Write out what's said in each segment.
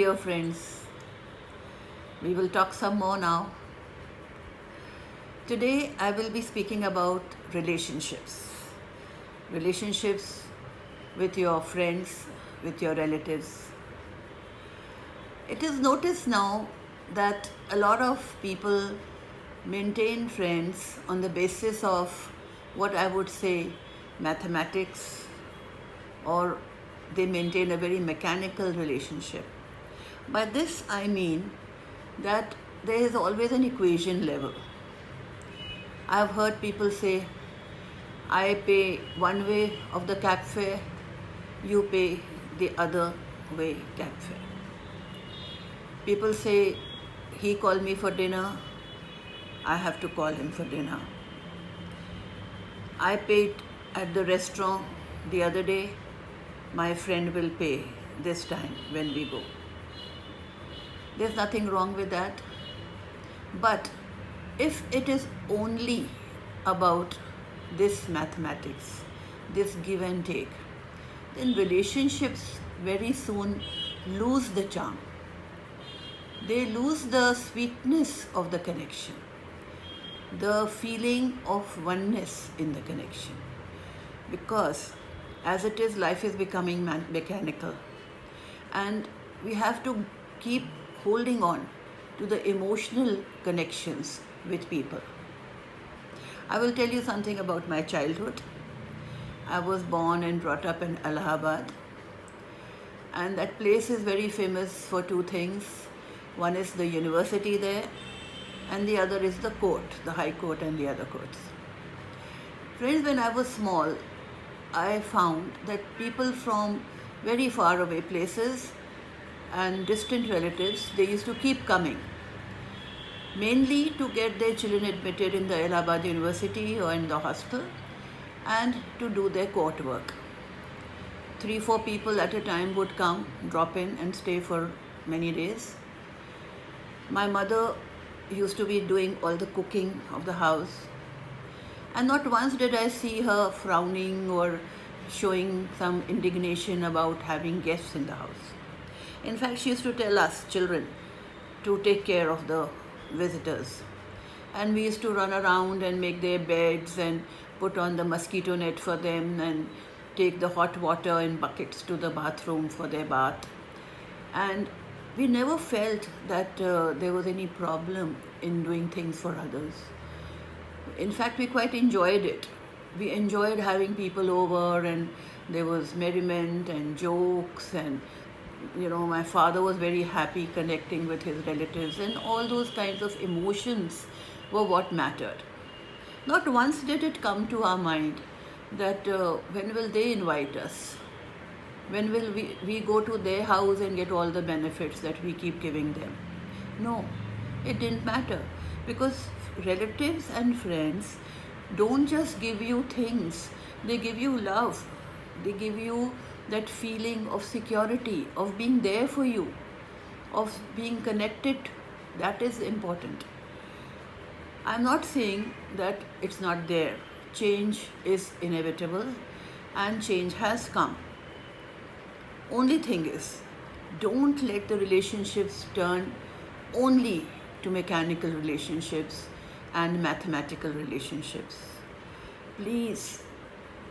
dear friends. We will talk some more now. Today I will be speaking about relationships. Relationships with your friends, with your relatives. It is noticed now that a lot of people maintain friends on the basis of what I would say mathematics, or they maintain a very mechanical relationship. By this I mean that there is always an equation level. I've heard people say, I pay one way of the cab fare, you pay the other way cab fare. People say, he called me for dinner, I have to call him for dinner. I paid at the restaurant the other day, my friend will pay this time when we go. There's nothing wrong with that. But if it is only about this mathematics, this give and take, then relationships very soon lose the charm. They lose the sweetness of the connection, the feeling of oneness in the connection. Because as it is, life is becoming mechanical, and we have to keep holding on to the emotional connections with people. I will tell you something about my childhood. I was born and brought up in Allahabad, and that place is very famous for two things. One is the university there, and the other is the court, the High Court and the other courts. Friends, when I was small, I found that people from very far away places and distant relatives, they used to keep coming, mainly to get their children admitted in the Allahabad University or in the hostel, and to do their court work. 3-4 people at a time would come, drop in and stay for many days. My mother used to be doing all the cooking of the house, and not once did I see her frowning or showing some indignation about having guests in the house. In fact, she used to tell us children to take care of the visitors, and we used to run around and make their beds and put on the mosquito net for them and take the hot water in buckets to the bathroom for their bath. And we never felt that there was any problem in doing things for others. In fact, we quite enjoyed it. We enjoyed having people over, and there was merriment and jokes, and my father was very happy connecting with his relatives, and all those kinds of emotions were what mattered. Not once did it come to our mind that when will they invite us? When will we go to their house and get all the benefits that we keep giving them? No, it didn't matter, because relatives and friends don't just give you things, they give you love. They give you that feeling of security, of being there for you, of being connected. That is important. I'm not saying that it's not there. Change is inevitable, and change has come. Only thing is, don't let the relationships turn only to mechanical relationships and mathematical relationships. Please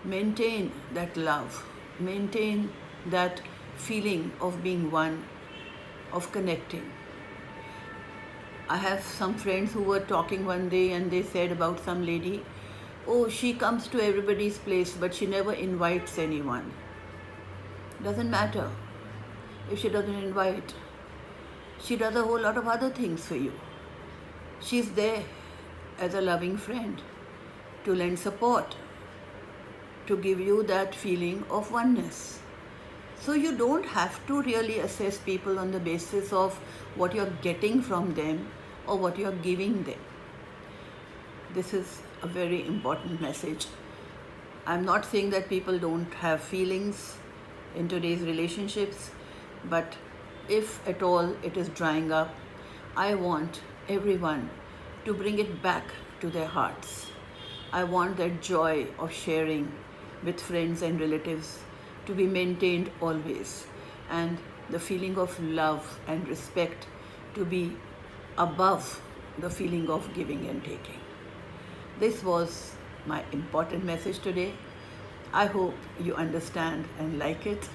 maintain that love, maintain that feeling of being one, of connecting. I have some friends who were talking one day, and they said about some lady, oh, she comes to everybody's place but she never invites anyone. Doesn't matter if she doesn't invite. She does a whole lot of other things for you. She's there as a loving friend to lend support, to give you that feeling of oneness. So you don't have to really assess people on the basis of what you're getting from them or what you're giving them. This is a very important message. I'm not saying that people don't have feelings in today's relationships, but if at all it is drying up, I want everyone to bring it back to their hearts. I want that joy of sharing with friends and relatives to be maintained always. And the feeling of love and respect to be above the feeling of giving and taking. This was my important message today. I hope you understand and like it.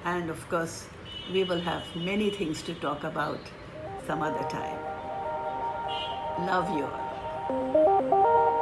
And of course, we will have many things to talk about some other time. Love you all.